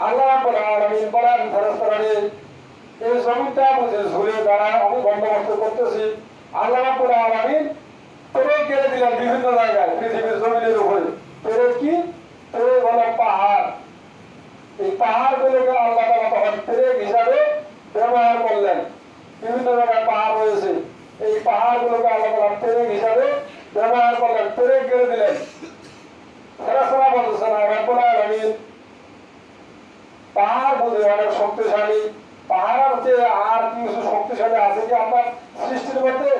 আল্লাহ রাব্বুল আলামিন বলেন ফেরেশতারা এই জমিটা বুঝে ঝুলে দাঁড়ায় আমি বন্দোবস্ত করতেছি। আল্লাহ রাব্বুল আলামিন পেরেক গেড়ে দিলেন বিভিন্ন জায়গায় পৃথিবীর জমিনের উপরে। পেরেক কি? পেরেক হলো পাহাড়। এই পাহাড়গুলোকে আল্লাহ তাআলা তখন পেরেক হিসাবে ব্যবহার করলেন। বিভিন্ন জায়গায় পাহাড় রয়েছে, এই পাহাড়গুলোকে আল্লাহ তাআলা পেরেক হিসাবে ব্যবহার করলেন, পেরেক গেড়ে দিলেন। ফেরেশতারা বলতেছেন রাব্বুল আলামিন পাহাড় বুঝে অনেক শক্তিশালী, পাহাড়ের চেয়ে আর কিছু শক্তিশালী আছে কি আপনার সৃষ্টির মধ্যে?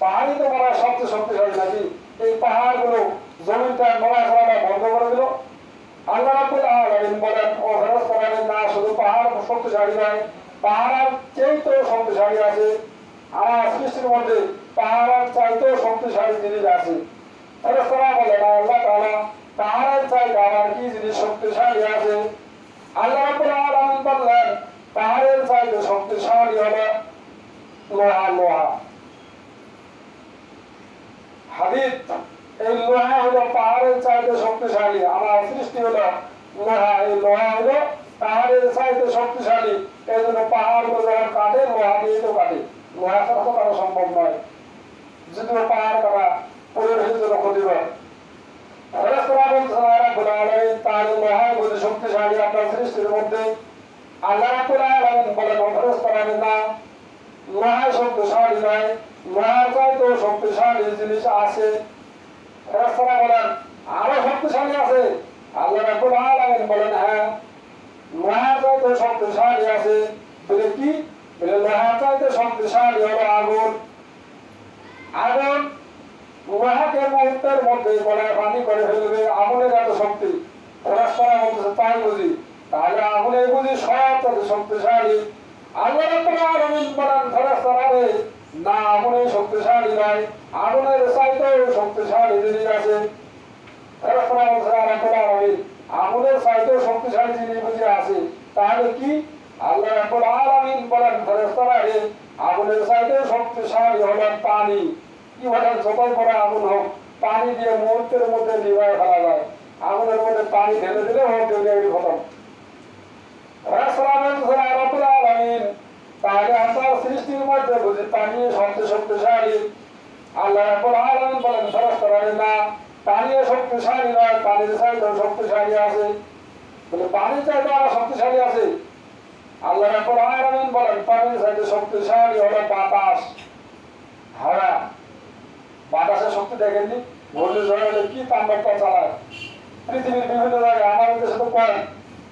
পাহাড়ই তো মনে হয় সবচেয়ে শক্তিশালী নাকি? এই পাহাড়গুলো জমিনটা নড়াচড়া বন্ধ করে দিল। আল্লাহ রাব্বুল আলামিন বলেন ও ফেরেশতারা না, শুধু পাহাড় শক্তিশালী নয়, পাহাড়ের চাইতেও শক্তিশালী আছে আমার সৃষ্টির মধ্যে, পাহাড়ের চাইতেও শক্তিশালী জিনিস আছে। ফেরেশতারা বলেন আল্লাহ তাআলা পাহাড়ের চাইতে আমার কি জিনিস শক্তিশালী আছে? আল্লাহ রাব্বুল আলামিন বললেন পাহাড়ের চাইতে শক্তিশালী হলো লোহা। লোহা হাদিদ, এই লোহা হলো পাহাড়ের চাইতে শক্তিশালী। আমার সৃষ্টি হলো লোহা, এই লোহা হলো পাহাড়ের চাইতে শক্তিশালী। এই জন্য পাহাড় গুলো যখন কাটে লোহা দিয়ে তো কাটে, লোহা ছাড়া তো কাটা সম্ভব নয়। যদিও পাহাড় কাটা পরিবেশের জন্য ক্ষতিকর। ফেরেশতারা বলছেন রাব্বুল আলামিন তার লোহা বুঝে শক্তিশালী আপনার সৃষ্টির মধ্যে। আল্লাহ রাব্বুল আলামিন বলেন ফেরেশতারা না, লোহা শক্তিশালী নয়, লোহার চাইতেও শক্তিশালী জিনিস আছে। ফেরেশতারা বলেন আরো শক্তিশালী আছে। আল্লাহ রাব্বুল আলামিন বলেন হ্যাঁ, লোহার চাইতে শক্তিশালী আছে। বলে কি? বলে লোহার চাইতে শক্তিশালী হলো আগুন। আগুন লোহাকে মুহূর্তের মধ্যে গলায় পানি করে ফেলবে, আগুনের এত শক্তি। ফেরেশতারা বলতেছে তাই বুঝি? তাহলে আগুনে বুঝি সবচেয়ে শক্তিশালী? আল্লাহ রাব্বুল আলামিন বলেন ফেরেশতারা না, আগুনে শক্তিশালী নয়, আগুনের চাইতেও শক্তিশালী জিনিস আছে। ফেরেশতারা বলছেন রাব্বুল আলামিন আগুনের চাইতেও শক্তিশালী জিনিস বুঝি আছে? তাহলে কি? আল্লাহ রাব্বুল আলামিন বলেন ফেরেশতারা আগুনের চাইতেও শক্তিশালী হলো পানি। কি বলেন? যতই বড় আগুন হোক পানি দিয়ে মুহূর্তের মধ্যে নিভায় ফেলা যায়। আগুনের মধ্যে পানি ঢেলে দিলে হোক খতম। ফেরেশতারা বলছেন রাব্বুল আলামিন তাহলে আপনার সৃষ্টির মধ্যে বুঝি পানি সবচেয়ে শক্তিশালী? আল্লাহ রাব্বুল আলামিন বলেন ফেরেশতারা না, পানিও শক্তিশালী নয়, পানির চাইতেও শক্তিশালী আছে। বলে পানির চাইতে আরো শক্তিশালী আছে? আল্লাহ রাব্বুল আলামিন বলেন পানির চাইতে শক্তিশালী হলো বাতাস, হাওয়া। বাতাসের শক্তি দেখেননি? ঘূর্ণিঝড় হলে কি তাণ্ডবটা চালায় পৃথিবীর বিভিন্ন জায়গায়, আমাদের দেশে তো কম,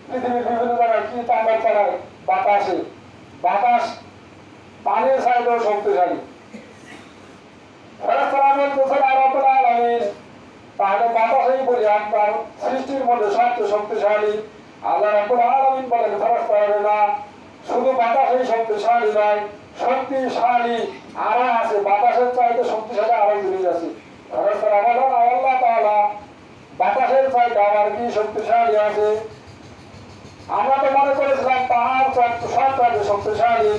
পৃথিবীর বিভিন্ন জায়গায় কি তাণ্ডব চালায় বাতাসে। বাতাস পানির চাইতেও শক্তিশালী। ফেরেশতারা বলতেছেন রাব্বুল আলামিন তাহলে বাতাসই বলি আপনার সৃষ্টির মধ্যে সবচেয়ে শক্তিশালী। আল্লাহ রাব্বুল আলামিন বলেন ফেরেশতারা না, শুধু বাতাসই শক্তিশালী নয়, শক্তিশালী আরো আছে, বাতাসের চাইতে শক্তিশালী আরো জিনিস আছে। ফেরেশতারা বলেন আল্লাহ তাআলা বাতাসের চাইতে আমার কি শক্তিশালী আছে? আমরা তো মনে করেছিলাম পাহাড় সবচেয়ে শক্তিশালী,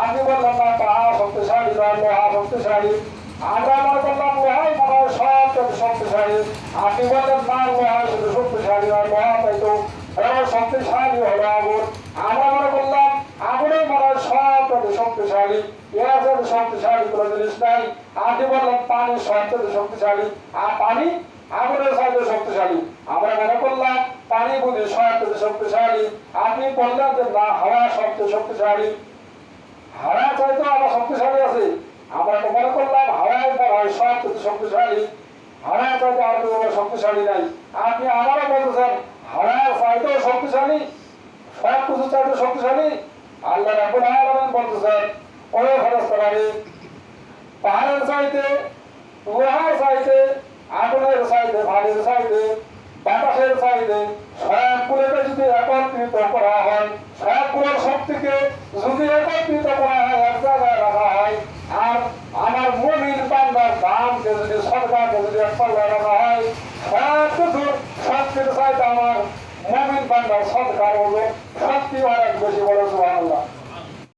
আপনি বললাম না পাহাড় শক্তিশালী নয়, লোহা শক্তিশালী। আমরা মনে করলাম লোহাই মনে হয় সবচেয়ে শক্তিশালী, আপনি বললেন না লোহা শুধু শক্তিশালী নয়, লোহা তাইতো শক্তিশালী হলো আগুন। আমরা মনে করলাম আগুনেই মনে হয় সবচেয়ে শক্তিশালী, এর সাথে শক্তিশালী কোনো জিনিস নাই। আপনি বললেন পানি সবচেয়ে শক্তিশালী, আর পানি আগুনের চাইতে শক্তিশালী। আমরা মনে করলাম পানি বুঝি সবচেয়ে শক্তিশালী, আপনি বললেন যে না হাওয়া সবচেয়ে শক্তিশালী, হাওয়া চাইতে আবার শক্তিশালী আছে। আমরা তো মনে করলাম হাওয়াই মনে হয় সবচেয়ে শক্তিশালী, হাওয়া চাইতে আর কোনো শক্তিশালী নাই। আপনি আমারও বলতেছেন হাওয়ার চাইতেও শক্তিশালী, সব কিছু চাইতে শক্তিশালী। আল্লাহ রাব্বুল আলামিন বলতেছেন ও ফেরেশতারা পাহাড়ের চাইতে, লোহার চাইতে, আগুনের চাইতে, পানির চাইতে, বাতাসের চাইতে সবগুলোকে যদি একত্রিত করা হয়, সবগুলোর শক্তিকে যদি একত্রিত করা হয়, এক জায়গায় রাখা হয়, আর আমার মুমিন বান্দার দামকে যদি সরকারকে যদি এক পাল্লায় রাখা হয়, সবকিছুর চাইতে আমার মুমিন বান্দার সরকার হলো সত্যি অনেক বেশি বড়